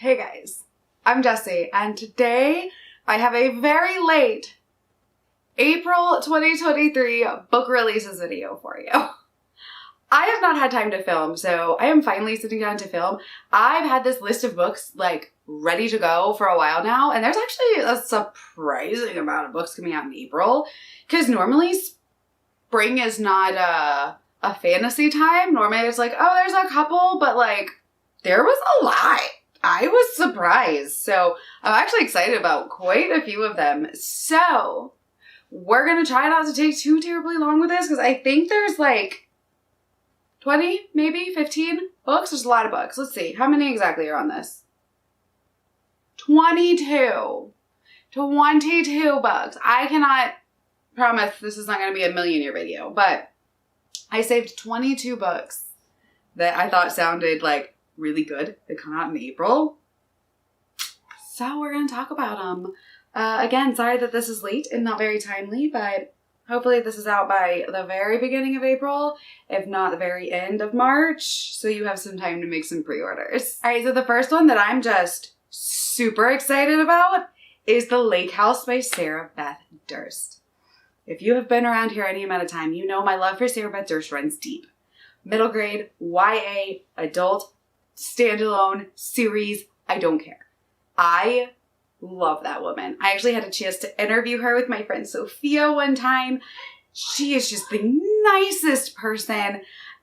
Hey guys, I'm Jessie, and today I have a very late April 2023 book releases video for you. I have not had time to film, so I am finally sitting down to film. I've had this list of books like ready to go for a while now, and there's actually a surprising amount of books coming out in April, because normally spring is not a fantasy time. Normally it's like, oh, there's a couple, but like there was a lot. I was surprised. So I'm actually excited about quite a few of them. So we're going to try not to take too terribly long with this because I think there's like 20, maybe 15 books. There's a lot of books. Let's see. How many exactly are on this? 22. 22 books. I cannot promise this is not going to be a million-year video, but I saved 22 books that I thought sounded like really good that come out in April. So we're going to talk about them. Again, sorry that this is late and not very timely, but hopefully this is out by the very beginning of April, if not the very end of March, so you have some time to make some pre-orders. All right, so the first one that I'm just super excited about is The Lake House by Sarah Beth Durst. If you have been around here any amount of time, you know my love for Sarah Beth Durst runs deep. Middle grade, YA, adult, standalone, series, I don't care. I love that woman. I actually had a chance to interview her with my friend Sophia one time. She is just the nicest person,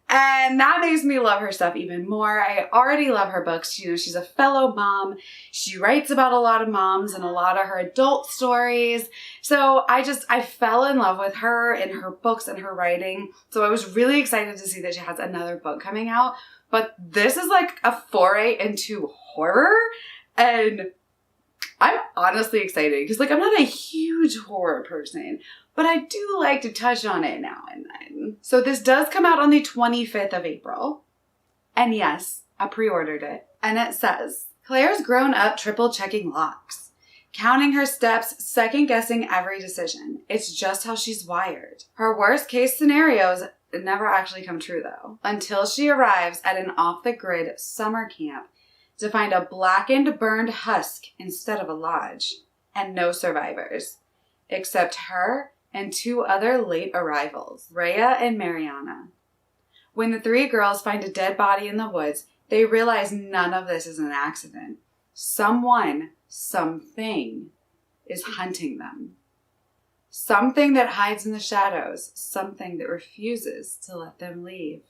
and that makes me love her stuff even more. I already love her books. You know, she's a fellow mom. She writes about a lot of moms and a lot of her adult stories. So I fell in love with her and her books and her writing. So I was really excited to see that she has another book coming out. But this is like a foray into horror, and I'm honestly excited because like I'm not a huge horror person, but I do like to touch on it now and then. So this does come out on the 25th of April. And yes, I pre-ordered it. And it says, Claire's grown up triple checking locks, counting her steps, second guessing every decision. It's just how she's wired. Her worst case scenarios never actually come true though, until she arrives at an off-the-grid summer camp to find a blackened, burned husk instead of a lodge, and no survivors, except her and two other late arrivals, Rhea and Mariana. When the three girls find a dead body in the woods, they realize none of this is an accident. Someone, something, is hunting them. Something that hides in the shadows, something that refuses to let them leave.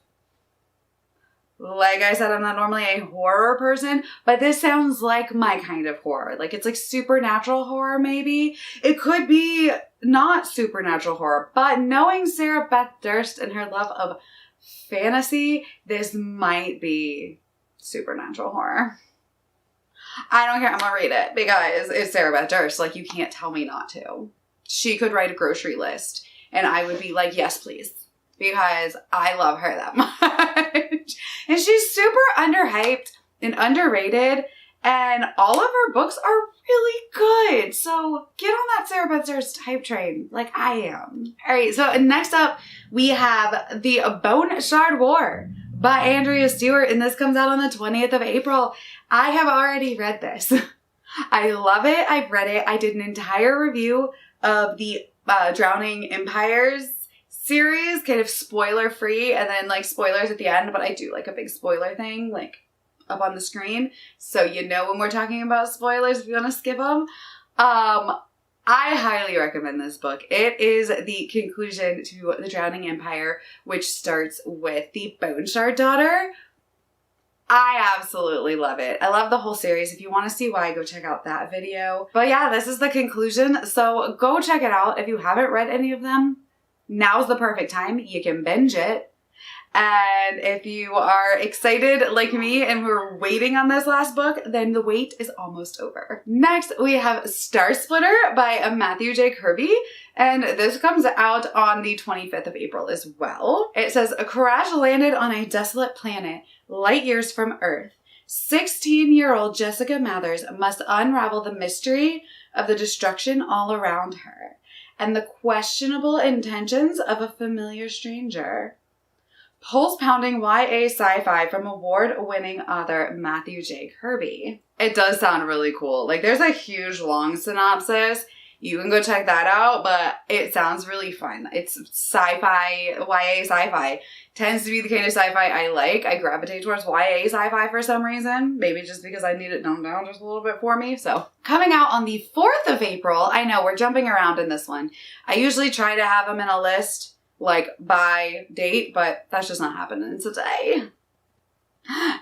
Like I said, I'm not normally a horror person, but this sounds like my kind of horror. Like it's like supernatural horror maybe. It could be not supernatural horror, but knowing Sarah Beth Durst and her love of fantasy, this might be supernatural horror. I don't care, I'm gonna read it because it's Sarah Beth Durst. Like you can't tell me not to. She could write a grocery list and I would be like, yes, please. Because I love her that much. And she's super underhyped and underrated. And all of her books are really good. So get on that Sarah Beth Durst hype train like I am. All right, so next up we have The Bone Shard War by Andrea Stewart. And this comes out on the 20th of April. I have already read this. I love it. I've read it. I did an entire review of the Drowning Empires series, kind of spoiler free, and then like spoilers at the end, but I do like a big spoiler thing like up on the screen, so you know when we're talking about spoilers if you want to skip them. I highly recommend this book. It is the conclusion to the Drowning Empire, which starts with the Bone Shard daughter. I absolutely love it. I love the whole series. If you want to see why, go check out that video. But yeah, this is the conclusion, so go check it out. If you haven't read any of them, now's the perfect time. You can binge it. And if you are excited like me and we're waiting on this last book, then the wait is almost over. Next, we have Star Splitter by Matthew J. Kirby. And this comes out on the 25th of April as well. It says, a crash landed on a desolate planet light years from Earth. 16-year-old Jessica Mathers must unravel the mystery of the destruction all around her and the questionable intentions of a familiar stranger. pulse-pounding YA sci-fi from award-winning author Matthew J. Kirby. It does sound really cool. Like, there's a huge long synopsis. You can go check that out, but it sounds really fun. It's sci-fi, YA sci-fi. Tends to be the kind of sci-fi I like. I gravitate towards YA sci-fi for some reason. Maybe just because I need it dumbed down just a little bit for me. So, coming out on the 4th of April. I know, we're jumping around in this one. I usually try to have them in a list, like, by date, but that's just not happening today.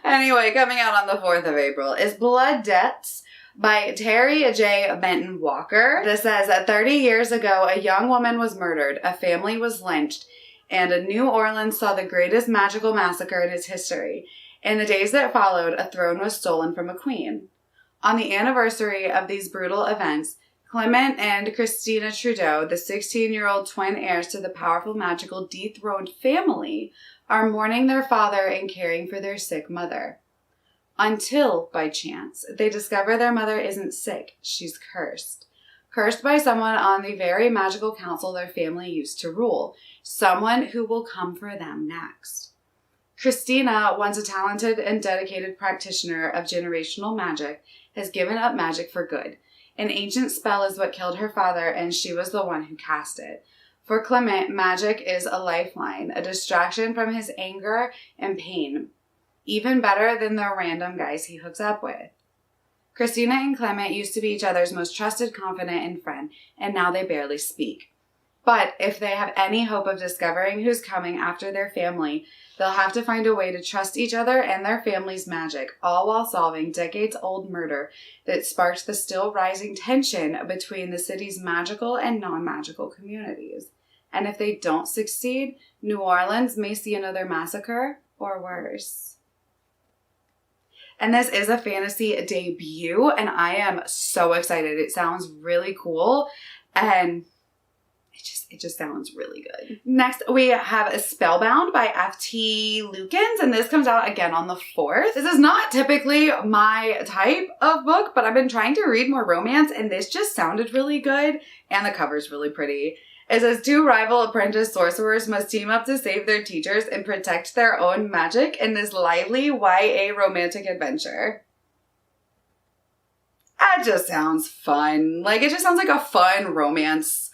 Anyway, coming out on the 4th of April is Blood Debts by Terry J. Benton Walker. This says that 30 years ago, a young woman was murdered, a family was lynched, and New Orleans saw the greatest magical massacre in its history. In the days that followed, a throne was stolen from a queen. On the anniversary of these brutal events, Clement and Christina Trudeau, the 16-year-old twin heirs to the powerful magical dethroned family, are mourning their father and caring for their sick mother. Until, by chance, they discover their mother isn't sick, she's cursed. Cursed by someone on the very magical council their family used to rule. Someone who will come for them next. Christina, once a talented and dedicated practitioner of generational magic, has given up magic for good. An ancient spell is what killed her father, and she was the one who cast it. For Clement, magic is a lifeline, a distraction from his anger and pain. Even better than the random guys he hooks up with. Christina and Clement used to be each other's most trusted, confidant, and friend, and now they barely speak. But if they have any hope of discovering who's coming after their family, they'll have to find a way to trust each other and their family's magic, all while solving decades-old murder that sparked the still rising tension between the city's magical and non-magical communities. And if they don't succeed, New Orleans may see another massacre, or worse. And this is a fantasy debut, and I am so excited. It sounds really cool, and it just sounds really good. Next, we have Spellbound by F.T. Lukens, and this comes out again on the 4th. This is not typically my type of book, but I've been trying to read more romance, and this just sounded really good, and the cover's really pretty. It says 2 rival apprentice sorcerers must team up to save their teachers and protect their own magic in this lively YA romantic adventure. That just sounds fun. Like, it just sounds like a fun romance.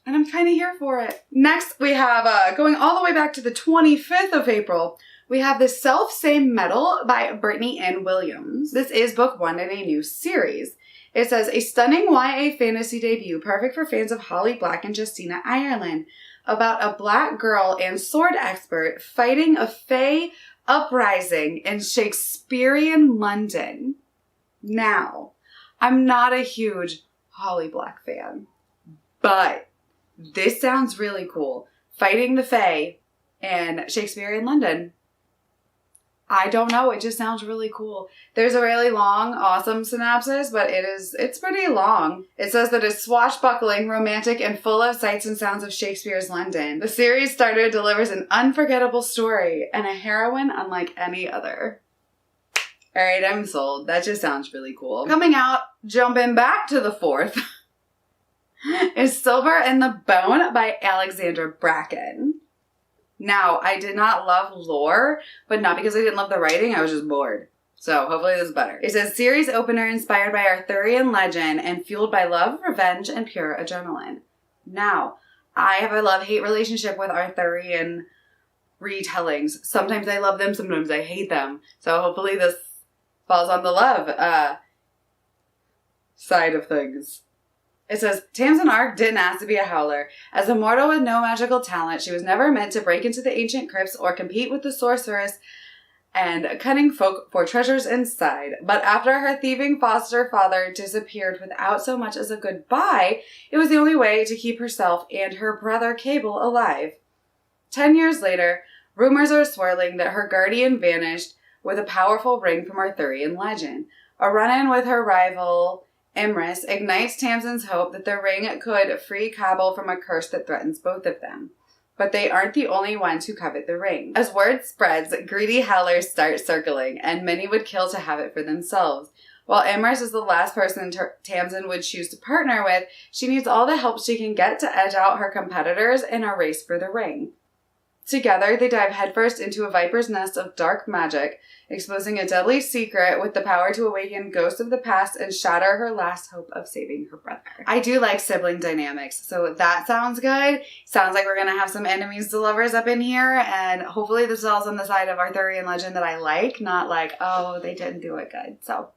And I'm kind of here for it. Next, we have, going all the way back to the 25th of April, we have The Self-Same Metal by Brittany Ann Williams. This is book 1 in a new series. It says, a stunning YA fantasy debut, perfect for fans of Holly Black and Justina Ireland, about a black girl and sword expert fighting a fae uprising in Shakespearean London. Now, I'm not a huge Holly Black fan, but this sounds really cool. Fighting the fae in Shakespearean London. I don't know. It just sounds really cool. There's a really long, awesome synopsis, but it's pretty long. It says that it's swashbuckling, romantic, and full of sights and sounds of Shakespeare's London. The series starter delivers an unforgettable story and a heroine unlike any other. Alright, I'm sold. That just sounds really cool. Coming out, jumping back to the 4th, is Silver in the Bone by Alexandra Bracken. Now, I did not love lore, but not because I didn't love the writing, I was just bored. So, hopefully this is better. It says, series opener inspired by Arthurian legend and fueled by love, revenge, and pure adrenaline. Now, I have a love-hate relationship with Arthurian retellings. Sometimes I love them, sometimes I hate them. So, hopefully this falls on the love side of things. It says, Tamsin Ark didn't ask to be a howler. As a mortal with no magical talent, she was never meant to break into the ancient crypts or compete with the sorceress and cunning folk for treasures inside. But after her thieving foster father disappeared without so much as a goodbye, it was the only way to keep herself and her brother Cable alive. 10 years later, rumors are swirling that her guardian vanished with a powerful ring from Arthurian legend. A run-in with her rival Emrys ignites Tamsin's hope that the ring could free Cable from a curse that threatens both of them. But they aren't the only ones who covet the ring. As word spreads, greedy howlers start circling, and many would kill to have it for themselves. While Emrys is the last person Tamsin would choose to partner with, she needs all the help she can get to edge out her competitors in a race for the ring. Together, they dive headfirst into a viper's nest of dark magic, exposing a deadly secret with the power to awaken ghosts of the past and shatter her last hope of saving her brother. I do like sibling dynamics, so that sounds good. Sounds like we're going to have some enemies to lovers up in here, and hopefully this is all on the side of Arthurian legend that I like, not like, oh, they didn't do it good. So,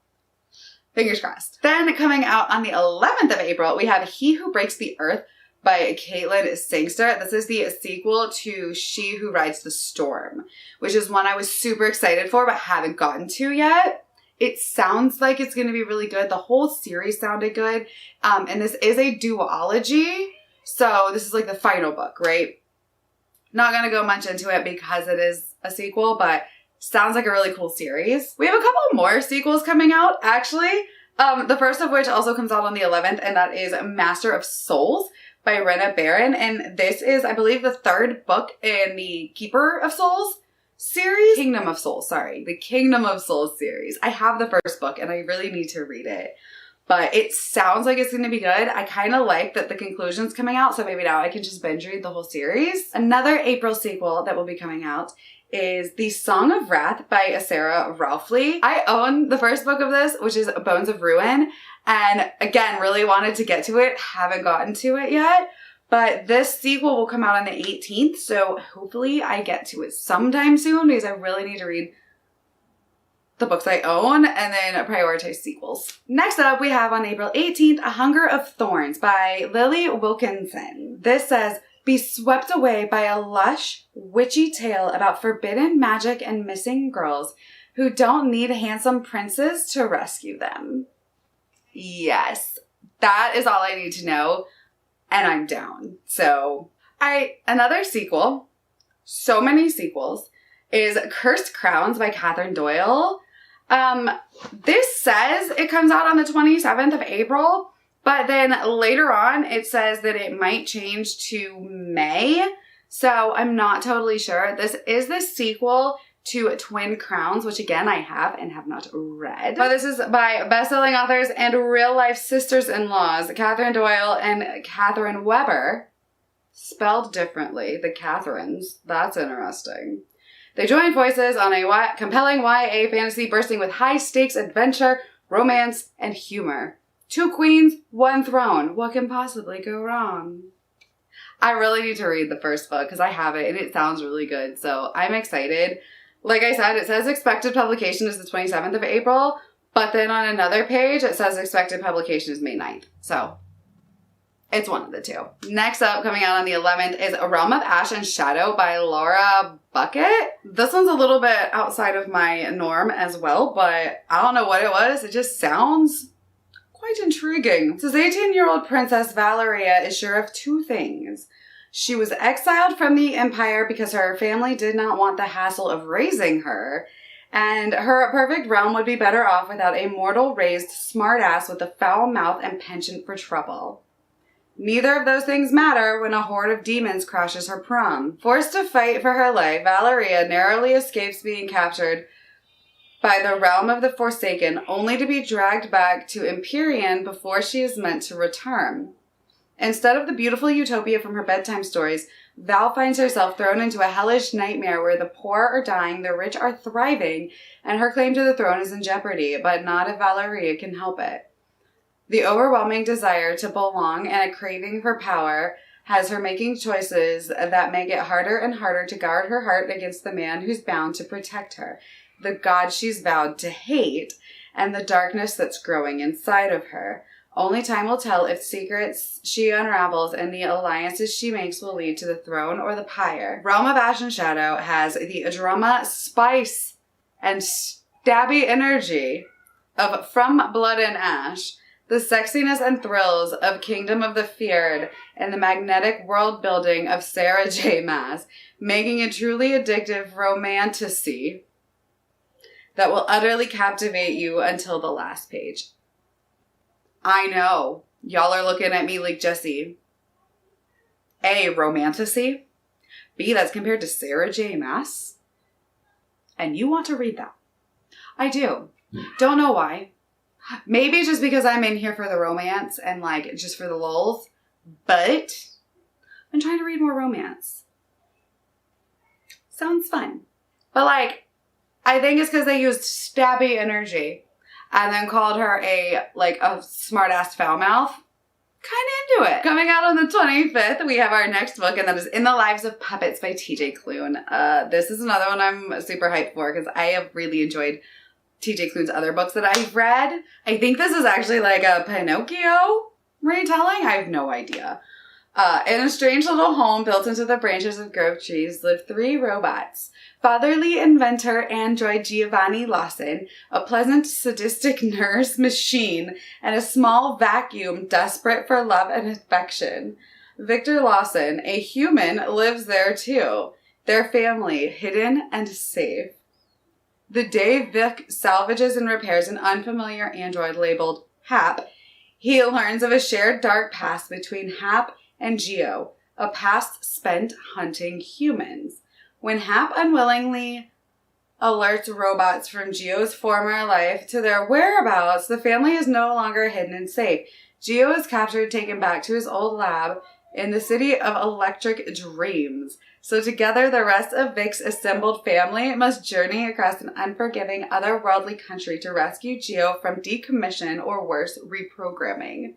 fingers crossed. Then coming out on the 11th of April, we have He Who Breaks the Earth by Caitlin Sangster. This is the sequel to She Who Rides the Storm, which is one I was super excited for but haven't gotten to yet. It sounds like it's going to be really good. The whole series sounded good. And this is a duology. So this is like the final book, right? Not going to go much into it because it is a sequel, but sounds like a really cool series. We have a couple more sequels coming out, actually. The first of which also comes out on the 11th, and that is Master of Souls by Rena Barron. And this is, I believe, the third book in the Keeper of Souls series. Kingdom of Souls, sorry. The Kingdom of Souls series. I have the first book and I really need to read it. But it sounds like it's going to be good. I kind of like that the conclusion's coming out, so maybe now I can just binge read the whole series. Another April sequel that will be coming out is The Song of Wrath by Sarah Ralphly. I own the first book of this, which is Bones of Ruin. And again, really wanted to get to it. Haven't gotten to it yet. But this sequel will come out on the 18th. So hopefully I get to it sometime soon because I really need to read the books I own and then prioritize sequels. Next up, we have on April 18th, A Hunger of Thorns by Lily Wilkinson. This says, be swept away by a lush, witchy tale about forbidden magic and missing girls who don't need handsome princes to rescue them. Yes, that is all I need to know, and I'm down. So, another sequel, so many sequels, is Cursed Crowns by Catherine Doyle. This says it comes out on the 27th of April, but then later on it says that it might change to May. So I'm not totally sure. This is the sequel to Twin Crowns, which again I have and have not read. But this is by best-selling authors and real-life sisters-in-laws, Catherine Doyle and Catherine Weber. Spelled differently, the Catherines. That's interesting. They join forces on a compelling YA fantasy bursting with high-stakes adventure, romance, and humor. 2 queens, 1 throne. What can possibly go wrong? I really need to read the first book because I have it and it sounds really good. So I'm excited. Like I said, it says expected publication is the 27th of April, but then on another page it says expected publication is May 9th. So it's one of the two. Next up, coming out on the 11th, is A Realm of Ash and Shadow by Laura Bucket. This one's a little bit outside of my norm as well, but I don't know what it was. It just sounds quite intriguing. It says 18-year-old Princess Valeria is sure of 2 things. She was exiled from the Empire because her family did not want the hassle of raising her, and her perfect realm would be better off without a mortal-raised smartass with a foul mouth and penchant for trouble. Neither of those things matter when a horde of demons crashes her prom. Forced to fight for her life, Valeria narrowly escapes being captured by the realm of the Forsaken, only to be dragged back to Empyrean before she is meant to return. Instead of the beautiful utopia from her bedtime stories, Val finds herself thrown into a hellish nightmare where the poor are dying, the rich are thriving, and her claim to the throne is in jeopardy, but not if Valeria can help it. The overwhelming desire to belong and a craving for power has her making choices that make it harder and harder to guard her heart against the man who's bound to protect her, the god she's vowed to hate, and the darkness that's growing inside of her. Only time will tell if secrets she unravels and the alliances she makes will lead to the throne or the pyre. Realm of Ash and Shadow has the drama, spice, and stabby energy of From Blood and Ash, the sexiness and thrills of Kingdom of the Feared, and the magnetic world building of Sarah J. Maas, making a truly addictive romantasy that will utterly captivate you until the last page. I know. Y'all are looking at me like, Jessie. A, romantasy. B, that's compared to Sarah J. Maas. And you want to read that. I do. Don't know why. Maybe just because I'm in here for the romance and like just for the lulz. But I'm trying to read more romance. Sounds fun. But like, I think it's because they used stabby energy and then called her a smart-ass foul mouth. Kind of into it. Coming out on the 25th, we have our next book, and that is In the Lives of Puppets by TJ Klune. This is another one I'm super hyped for because I have really enjoyed TJ Klune's other books that I've read. I think this is actually like a Pinocchio retelling. I have no idea. In a strange little home built into the branches of grove trees live 3 robots. Fatherly inventor android Giovanni Lawson, a pleasant sadistic nurse machine, and a small vacuum desperate for love and affection. Victor Lawson, a human, lives there too. Their family, hidden and safe. The day Vic salvages and repairs an unfamiliar android labeled Hap, he learns of a shared dark past between Hap and Geo, a past spent hunting humans. When Hap unwillingly alerts robots from Geo's former life to their whereabouts, the family is no longer hidden and safe. Geo is captured, taken back to his old lab in the city of Electric Dreams. So together, the rest of Vic's assembled family must journey across an unforgiving, otherworldly country to rescue Geo from decommission or worse, reprogramming.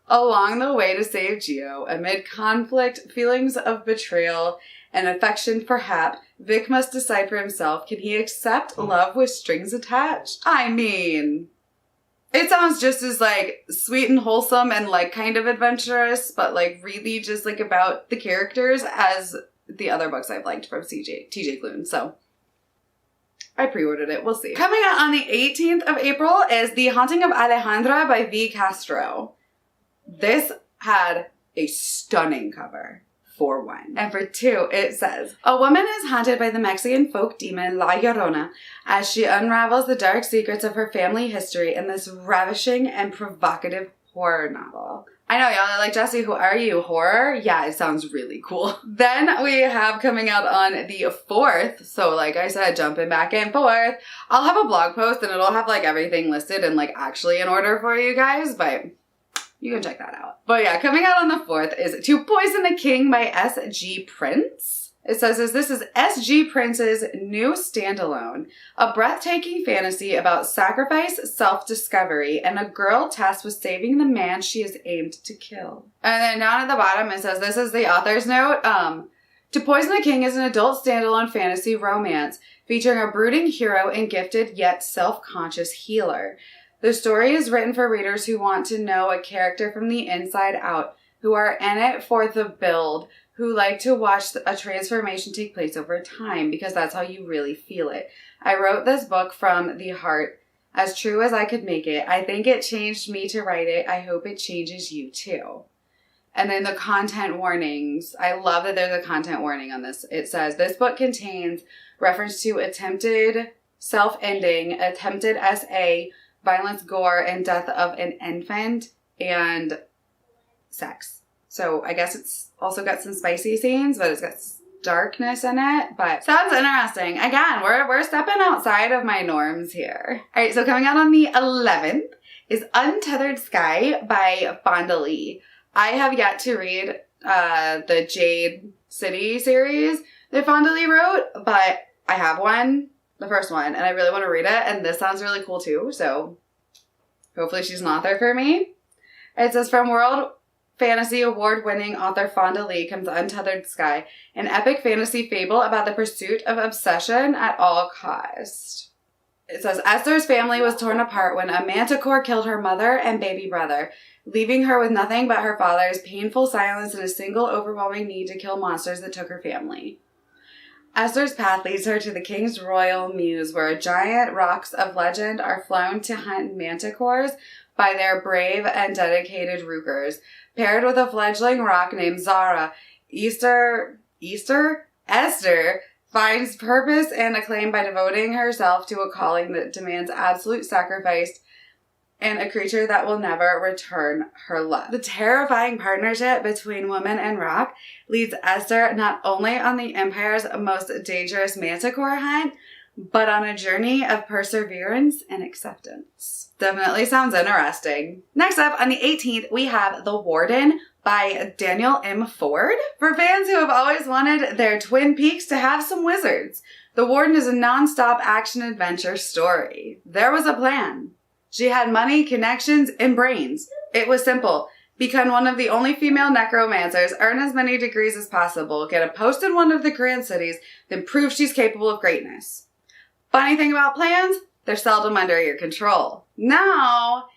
Along the way to save Geo, amid conflict, feelings of betrayal, and affection for Hap, Vic must decide for himself, can he accept love with strings attached? I mean, it sounds just as like sweet and wholesome and like kind of adventurous, but like really just like about the characters as the other books I've liked from TJ Klune. So I pre-ordered it. We'll see. Coming out on the 18th of April is The Haunting of Alejandra by V. Castro. This had a stunning cover. For 1. And for 2, it says, a woman is haunted by the Mexican folk demon La Llorona as she unravels the dark secrets of her family history in this ravishing and provocative horror novel. I know, y'all are like, Jessie, who are you? Horror? Yeah, it sounds really cool. Then we have coming out on the 4th, so like I said, jumping back and forth, I'll have a blog post and it'll have like everything listed and like actually in order for you guys, but you can check that out. But yeah, coming out on the 4th is To Poison a King by S.G. Prince. It says, this is S.G. Prince's new standalone, a breathtaking fantasy about sacrifice, self-discovery, and a girl tasked with saving the man she is aimed to kill. And then down at the bottom it says, this is the author's note. To Poison the King is an adult standalone fantasy romance featuring a brooding hero and gifted yet self-conscious healer. The story is written for readers who want to know a character from the inside out, who are in it for the build, who like to watch a transformation take place over time, because that's how you really feel it. I wrote this book from the heart, as true as I could make it. I think it changed me to write it. I hope it changes you too. And then the content warnings. I love that there's a content warning on this. It says, this book contains reference to attempted self-ending, attempted SA, violence, gore, and death of an infant, and sex. So I guess it's also got some spicy scenes, but it's got darkness in it. But sounds interesting. Again, we're stepping outside of my norms here. All right, so coming out on the 11th is Untethered Sky by Fonda Lee. I have yet to read the Jade City series that Fonda Lee wrote, but I have one. The first one, and I really want to read it, and this sounds really cool too, so hopefully she's an author for me. It says, from World Fantasy Award-winning author Fonda Lee comes Untethered Sky, an epic fantasy fable about the pursuit of obsession at all cost. It says, Esther's family was torn apart when a manticore killed her mother and baby brother, leaving her with nothing but her father's painful silence and a single overwhelming need to kill monsters that took her family. Esther's path leads her to the King's Royal Mews, where giant rocks of legend are flown to hunt manticores by their brave and dedicated rookers. Paired with a fledgling rock named Zara, Esther finds purpose and acclaim by devoting herself to a calling that demands absolute sacrifice and a creature that will never return her love. The terrifying partnership between woman and rock leads Esther not only on the Empire's most dangerous manticore hunt, but on a journey of perseverance and acceptance. Definitely sounds interesting. Next up, on the 18th, we have The Warden by Daniel M. Ford. For fans who have always wanted their Twin Peaks to have some wizards, The Warden is a non-stop action-adventure story. There was a plan. She had money, connections, and brains. It was simple. Become one of the only female necromancers, earn as many degrees as possible, get a post in one of the grand cities, then prove she's capable of greatness. Funny thing about plans, they're seldom under your control. Now,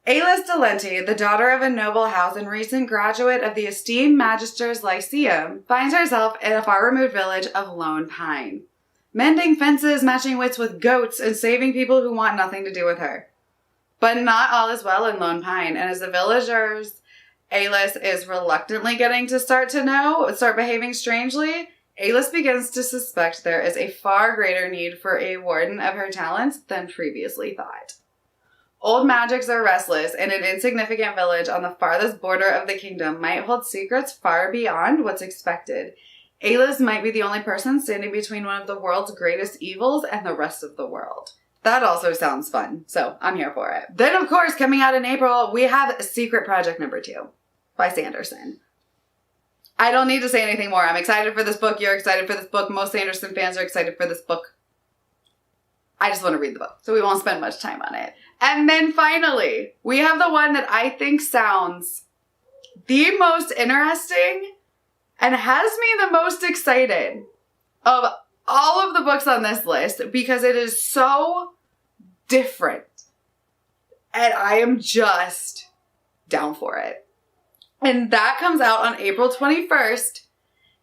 Alis Delenti, the daughter of a noble house and recent graduate of the esteemed Magister's Lyceum, finds herself in a far-removed village of Lone Pine, mending fences, matching wits with goats, and saving people who want nothing to do with her. But not all is well in Lone Pine, and as the villagers Alis is reluctantly getting to start behaving strangely, Alis begins to suspect there is a far greater need for a warden of her talents than previously thought. Old magics are restless, and an insignificant village on the farthest border of the kingdom might hold secrets far beyond what's expected. Alis might be the only person standing between one of the world's greatest evils and the rest of the world. That also sounds fun, so I'm here for it. Then, of course, coming out in April, we have Secret Project number 2 by Sanderson. I don't need to say anything more. I'm excited for this book. You're excited for this book. Most Sanderson fans are excited for this book. I just want to read the book, so we won't spend much time on it. And then finally, we have the one that I think sounds the most interesting and has me the most excited of all of the books on this list because it is so different. And I am just down for it. And that comes out on April 21st.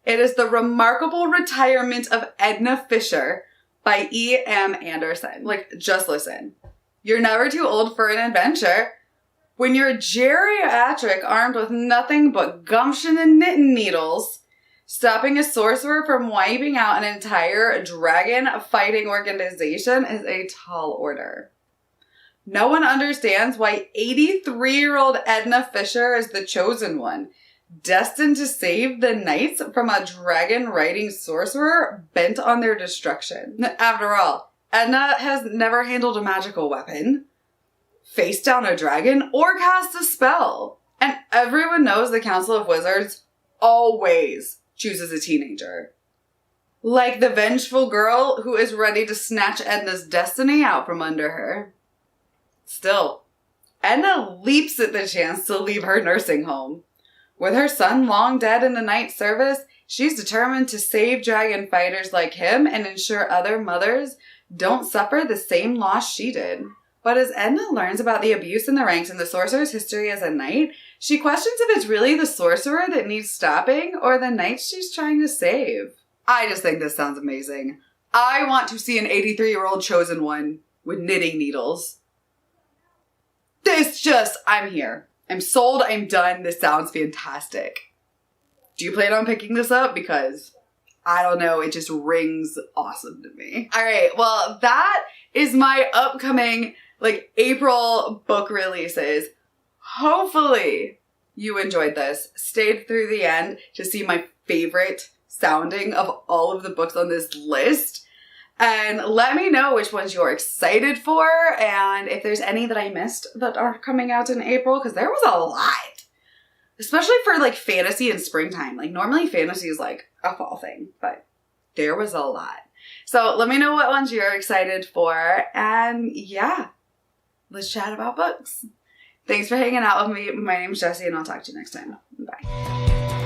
It is The Remarkable Retirement of Edna Fisher by E.M. Anderson. Just listen. You're never too old for an adventure. When you're geriatric, armed with nothing but gumption and knitting needles, stopping a sorcerer from wiping out an entire dragon-fighting organization is a tall order. No one understands why 83-year-old Edna Fisher is the chosen one, destined to save the knights from a dragon-riding sorcerer bent on their destruction. After all, Edna has never handled a magical weapon, faced down a dragon, or cast a spell. And everyone knows the Council of Wizards always chooses a teenager. Like the vengeful girl who is ready to snatch Edna's destiny out from under her. Still, Edna leaps at the chance to leave her nursing home. With her son long dead in the knight service, she's determined to save dragon fighters like him and ensure other mothers don't suffer the same loss she did. But as Edna learns about the abuse in the ranks and the sorcerer's history as a knight, she questions if it's really the sorcerer that needs stopping or the knights she's trying to save. I just think this sounds amazing. I want to see an 83-year-old chosen one with knitting needles. I'm here. I'm sold. I'm done. This sounds fantastic. Do you plan on picking this up? Because I don't know. It just rings awesome to me. All right. Well, that is my upcoming April book releases. Hopefully you enjoyed this. Stayed through the end to see my favorite sounding of all of the books on this list. And let me know which ones you're excited for and if there's any that I missed that are coming out in April, because there was a lot. Especially for fantasy and springtime. Normally fantasy is a fall thing, but there was a lot. So let me know what ones you're excited for. And yeah, let's chat about books. Thanks for hanging out with me. My name's Jessie and I'll talk to you next time. Bye.